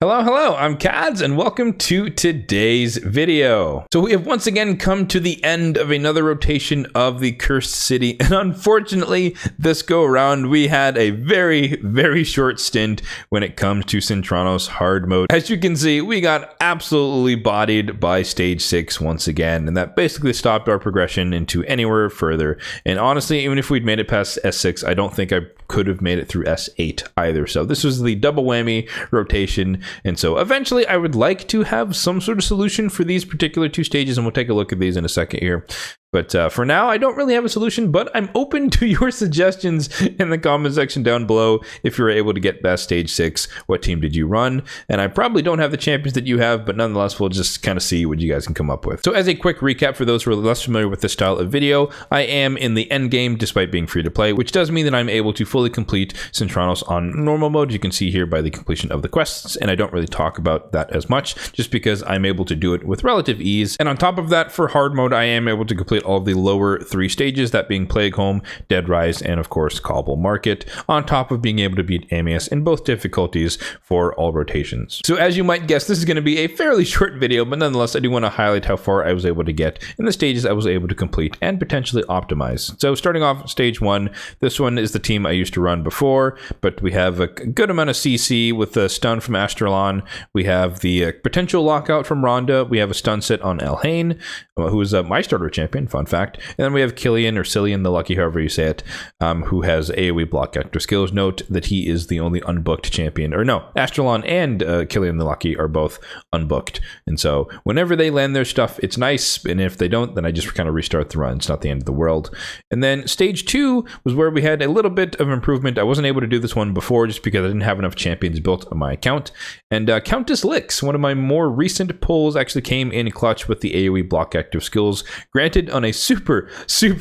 Hello, I'm Kads, and welcome to today's video. So we have once again come to the end of another rotation of the Cursed City, and unfortunately, this go around, we had a very short stint when it comes to Sintranos hard mode. As you can see, we got absolutely bodied by stage 6 once again, and that basically stopped our progression into anywhere further. And honestly, even if we'd made it past S6, I don't think I could have made it through S8 either. So this was the double whammy rotation. And so eventually I would like to have some sort of solution for these particular two stages, and we'll take a look at these in a second here. But for now, I don't really have a solution, but I'm open to your suggestions in the comment section down below. If you were able to get past stage 6, what team did you run? And I probably don't have the champions that you have, but nonetheless, we'll just kind of see what you guys can come up with. So as a quick recap for those who are less familiar with this style of video, I am in the end game despite being free to play, which does mean that I'm able to fully complete Sintranos on normal mode. You can see here by the completion of the quests, and I don't really talk about that as much just because I'm able to do it with relative ease. And on top of that, for hard mode, I am able to complete all of the lower 3 stages, that being Plague Home, Dead Rise, and of course Cobble Market, on top of being able to beat Amius in both difficulties for all rotations. So as you might guess, this is going to be a fairly short video, but nonetheless, I do want to highlight how far I was able to get in the stages I was able to complete and potentially optimize. So starting off stage 1, this one is the team I used to run before, but we have a good amount of CC with the stun from Astralon. We have the potential lockout from Rhonda. We have a stun set on Elhain, who is my starter champion, fun fact. And then we have Killian, or Cillian, the lucky, however you say it, who has AoE block active skills. Note that he is the only unbooked champion. Or no, Astralon and Killian the lucky are both unbooked. And so whenever they land their stuff, it's nice. And if they don't, then I just kind of restart the run. It's not the end of the world. And then stage 2 was where we had a little bit of improvement. I wasn't able to do this one before just because I didn't have enough champions built on my account. And Countess Lix, one of my more recent pulls, actually came in clutch with the AoE block active skills. Granted, on a super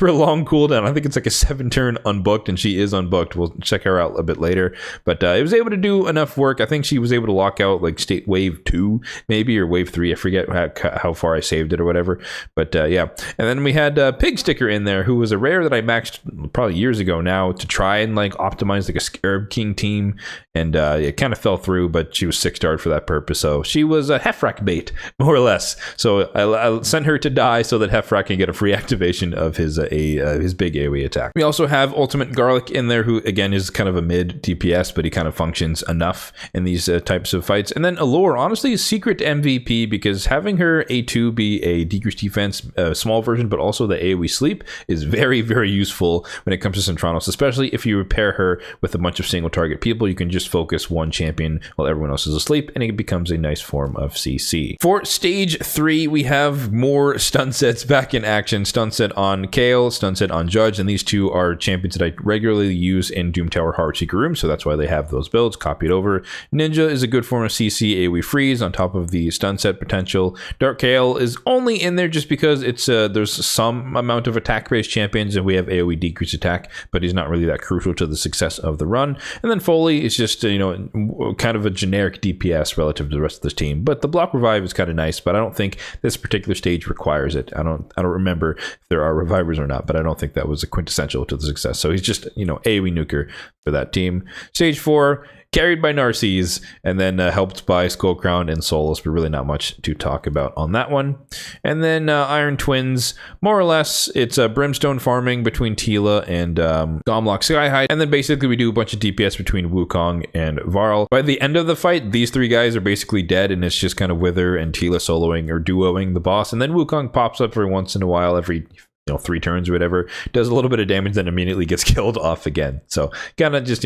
long cooldown. I think it's like a 7-turn unbooked, and she is unbooked. We'll check her out a bit later. But it was able to do enough work. I think she was able to lock out like state wave 2, maybe, or wave 3. I forget how far I saved it or whatever. But yeah. And then we had Pig Sticker in there, who was a rare that I maxed probably years ago now to try and like optimize like a Scarab King team. And it kind of fell through, but she was 6-starred for that purpose. So she was a Hefrak bait, more or less. So I sent her to die so that Hefrak can get a free activation of his big AoE attack. We also have Ultimate Garlic in there, who again is kind of a mid DPS, but he kind of functions enough in these types of fights. And then Allure, honestly, is secret MVP, because having her A2 be a decreased defense small version, but also the AoE sleep is very useful when it comes to Sintranos, especially if you pair her with a bunch of single target people. You can just focus one champion while everyone else is asleep, and it becomes a nice form of CC. For stage 3, we have more stun sets back in action. Stun set on Kale, stun set on Judge, and these two are champions that I regularly use in Doom Tower Heartseeker Room, so that's why they have those builds copied over. Ninja is a good form of CC AoE freeze on top of the stun set potential. Dark Kale is only in there just because it's there's some amount of attack-based champions, and we have AoE decrease attack, but he's not really that crucial to the success of the run. And then Foley is just kind of a generic DPS relative to the rest of this team, but the block revive is kind of nice, but I don't think this particular stage requires it. I don't remember if there are revivers or not, but I don't think that was a quintessential to the success. So he's just, AoE nuker for that team. Stage 4, carried by Narcisse, and then helped by Skullcrown and Solus, but really not much to talk about on that one. And then Iron Twins, more or less, it's Brimstone farming between Tila and Gomlock Skyhide, and then basically we do a bunch of DPS between Wukong and Varl. By the end of the fight, these 3 guys are basically dead, and it's just kind of Wither and Tila soloing or duoing the boss, and then Wukong pops up every once in a while, every 3 turns or whatever, does a little bit of damage, then immediately gets killed off again. So kind of just,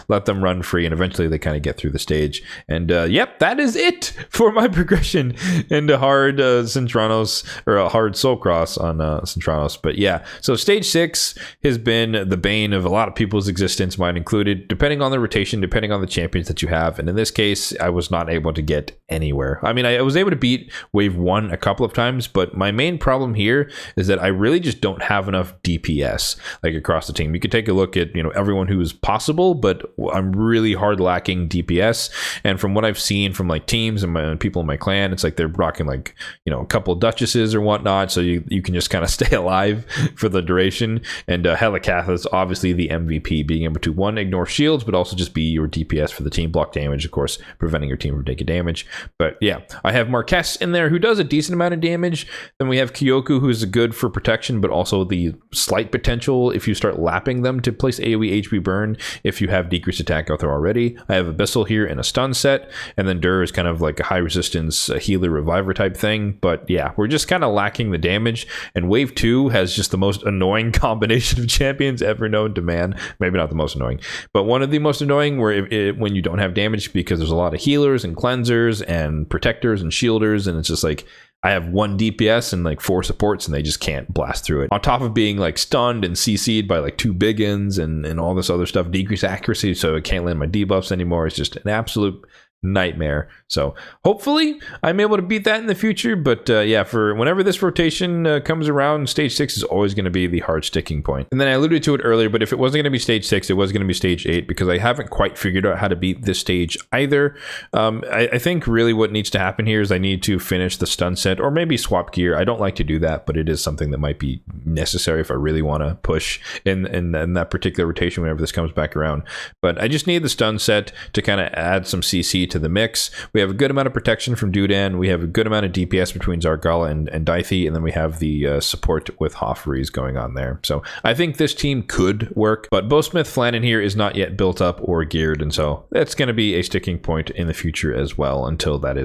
let them run free, and eventually they kind of get through the stage. And yep, that is it for my progression into hard Sintranos, or a hard Soulcross on Sintranos. But yeah, so stage 6 has been the bane of a lot of people's existence, mine included, depending on the rotation, depending on the champions that you have. And in this case, I was not able to get anywhere. I mean, I was able to beat wave 1 a couple of times, but my main problem here is that I really just just don't have enough DPS like across the team. You could take a look at, you know, everyone who is possible, but I'm really hard lacking DPS. And from what I've seen from like teams and people in my clan, it's like they're rocking like, you know, a couple of duchesses or whatnot, so you can just kind of stay alive for the duration. And Helicatha is obviously the MVP, being able to one, ignore shields, but also just be your DPS for the team, block damage, of course, preventing your team from taking damage. But yeah, I have Marquez in there who does a decent amount of damage. Then we have Kyoku, who's good for protection, but also the slight potential if you start lapping them to place AoE HP burn if you have decreased attack out there already. I have Abyssal here in a stun set, and then Dur is kind of like a high resistance healer reviver type thing. But yeah, we're just kind of lacking the damage, and Wave 2 has just the most annoying combination of champions ever known to man. Maybe not the most annoying, but one of the most annoying, where when you don't have damage, because there's a lot of healers and cleansers and protectors and shielders, and it's just like I have 1 DPS and like 4 supports, and they just can't blast through it. On top of being like stunned and CC'd by like 2 biggins and all this other stuff, decreased accuracy, so I can't land my debuffs anymore. It's just an absolute nightmare. So hopefully I'm able to beat that in the future. But yeah, for whenever this rotation comes around, stage 6 is always going to be the hard sticking point. And then I alluded to it earlier, but if it wasn't going to be stage 6, it was going to be stage 8, because I haven't quite figured out how to beat this stage either. I think really what needs to happen here is I need to finish the stun set, or maybe swap gear. I don't like to do that, but it is something that might be necessary if I really want to push in that particular rotation whenever this comes back around. But I just need the stun set to kind of add some CC to the mix. We have a good amount of protection from Dudan. We have a good amount of DPS between Zargala and Daithi, and then we have the support with Hoffreys going on there. So I think this team could work, but Bowsmith Flannan here is not yet built up or geared, and so that's going to be a sticking point in the future as well until that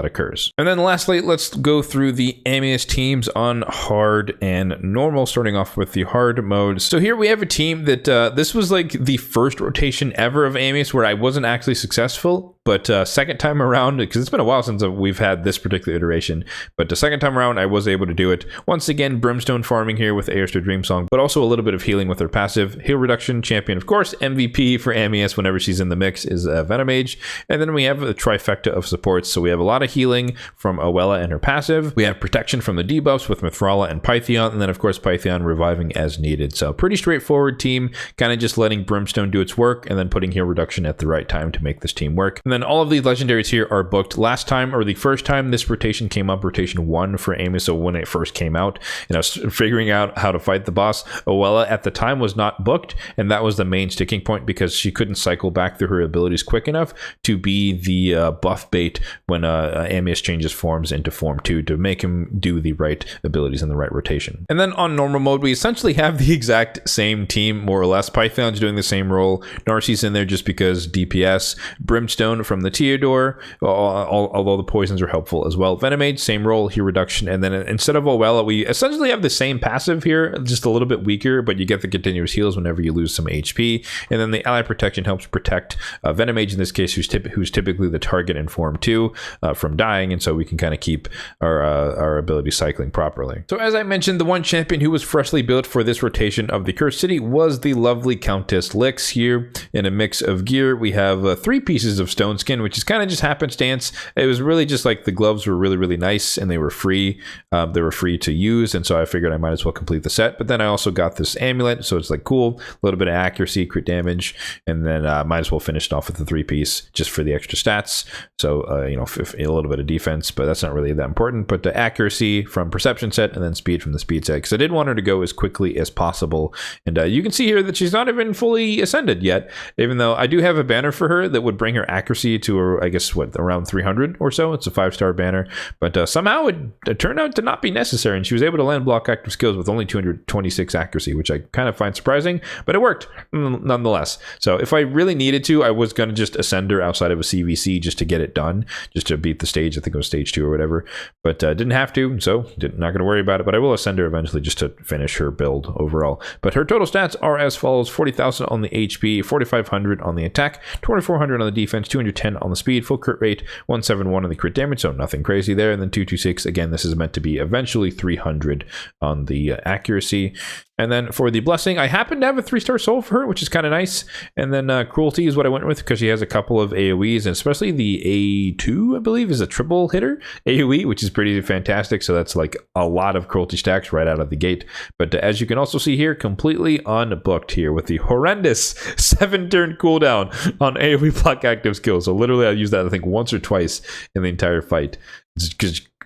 occurs. And then lastly, let's go through the Amius teams on hard and normal, starting off with the hard mode. So here we have a team that this was like the first rotation ever of Amius where I wasn't actually successful. But second time around, because it's been a while since we've had this particular iteration, but the second time around I was able to do it. Once again, Brimstone farming here with Airster Dreamsong, but also a little bit of healing with her passive. Heal reduction champion, of course, MVP for Amius whenever she's in the mix is Venomage. And then we have a trifecta of supports. So we have a lot of healing from Owella and her passive. We have protection from the debuffs with Mithrala and Pythion, and then of course Pythion reviving as needed. So pretty straightforward team, kind of just letting Brimstone do its work and then putting heal reduction at the right time to make this team work. And then all of the legendaries here are booked. Last time, or the first time this rotation came up, rotation 1 for Amius, so when it first came out, and I was figuring out how to fight the boss, Owella at the time was not booked, and that was the main sticking point because she couldn't cycle back through her abilities quick enough to be the buff bait when Amius changes forms into form 2 to make him do the right abilities in the right rotation. And then on normal mode, we essentially have the exact same team, more or less. Python's doing the same role. Narcy's in there just because DPS. Brimstone from the Theodore, although the poisons are helpful as well. Venomage, same role, heal reduction, and then instead of Owella, we essentially have the same passive here, just a little bit weaker, but you get the continuous heals whenever you lose some HP, and then the ally protection helps protect Venomage in this case, who's typically the target in form 2 from dying, and so we can kind of keep our ability cycling properly. So as I mentioned, the one champion who was freshly built for this rotation of the Cursed City was the lovely Countess Lix here. In a mix of gear, we have 3 pieces of stone skin, which is kind of just happenstance. It was really just like the gloves were really, really nice and they were free. They were free to use, and so I figured I might as well complete the set. But then I also got this amulet, so it's like cool, a little bit of accuracy, crit damage, and then might as well finish it off with the 3-piece just for the extra stats. So you know, a little bit of defense, but that's not really that important. But the accuracy from perception set, and then speed from the speed set, because I did want her to go as quickly as possible. And you can see here that she's not even fully ascended yet, even though I do have a banner for her that would bring her accuracy to, I guess, what, around 300 or so. It's a 5-star banner, but somehow it turned out to not be necessary, and she was able to land block active skills with only 226 accuracy, which I kind of find surprising, but it worked nonetheless. So if I really needed to, I was going to just ascend her outside of a CVC just to get it done, just to beat the stage. I think it was stage 2 or whatever, but didn't have to, so not going to worry about it. But I will ascend her eventually just to finish her build overall. But her total stats are as follows: 40,000 on the HP, 4,500 on the attack, 2,400 on the defense, 210 on the speed, full crit rate, 171 on the crit damage, so nothing crazy there, and then 226. Again, this is meant to be eventually 300 on the accuracy. And then for the blessing, I happen to have a 3-star soul for her, which is kind of nice. And then cruelty is what I went with because she has a couple of AoEs, and especially the A2, I believe, is a triple hitter AoE, which is pretty fantastic. So that's like a lot of cruelty stacks right out of the gate. But as you can also see here, completely unbooked here with the horrendous 7-turn cooldown on AoE block active skills. So literally I used that I think once or twice in the entire fight.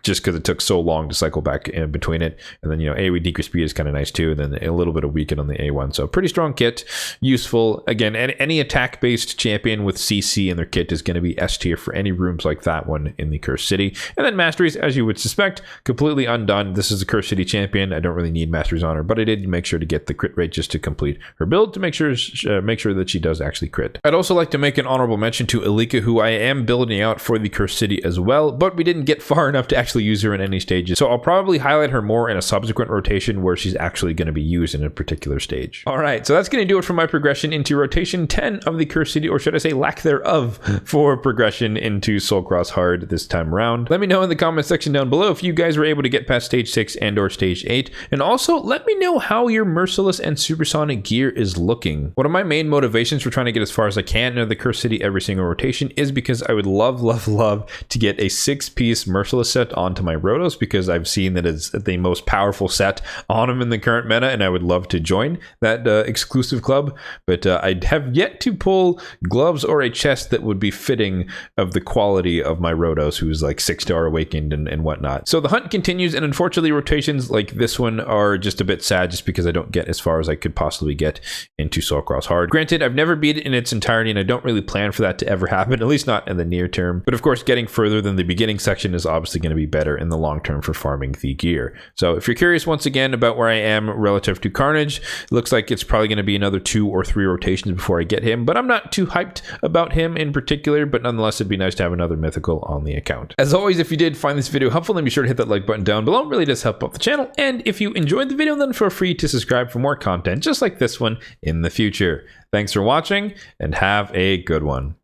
Just because it took so long to cycle back in between it. And then, AoE decrease speed is kind of nice too. And then a little bit of weaken on the A1. So pretty strong kit, useful. Again, any attack-based champion with CC in their kit is going to be S tier for any rooms like that one in the Cursed City. And then masteries, as you would suspect, completely undone. This is a Cursed City champion. I don't really need masteries on her, but I did make sure to get the crit rate just to complete her build to make sure that she does actually crit. I'd also like to make an honorable mention to Alika, who I am building out for the Cursed City as well, but we didn't get far enough to actually use her in any stages. So I'll probably highlight her more in a subsequent rotation where she's actually going to be used in a particular stage. All right, so that's going to do it for my progression into rotation 10 of the Cursed City, or should I say lack thereof, for progression into Soulcross Hard this time around. Let me know in the comment section down below if you guys were able to get past stage 6 and or stage 8. And also let me know how your Merciless and Supersonic gear is looking. One of my main motivations for trying to get as far as I can in the Cursed City every single rotation is because I would love to get a 6-piece Merciless set onto my Rotos, because I've seen that it's the most powerful set on them in the current meta, and I would love to join that exclusive club. But I have yet to pull gloves or a chest that would be fitting of the quality of my Rotos, who's like 6-star awakened and whatnot. So the hunt continues, and unfortunately rotations like this one are just a bit sad just because I don't get as far as I could possibly get into Soulcross Hard. Granted, I've never beat it in its entirety, and I don't really plan for that to ever happen, at least not in the near term. But of course, getting further than the beginning section is obviously going to be better in the long term for farming the gear. So if you're curious once again about where I am relative to Carnage, it looks like it's probably going to be another 2 or 3 rotations before I get him, but I'm not too hyped about him in particular. But nonetheless, it'd be nice to have another mythical on the account. As always, if you did find this video helpful, then be sure to hit that like button down below. It really does help out the channel. And if you enjoyed the video, then feel free to subscribe for more content just like this one in the future. Thanks for watching and have a good one.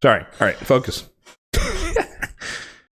Sorry. All right, focus.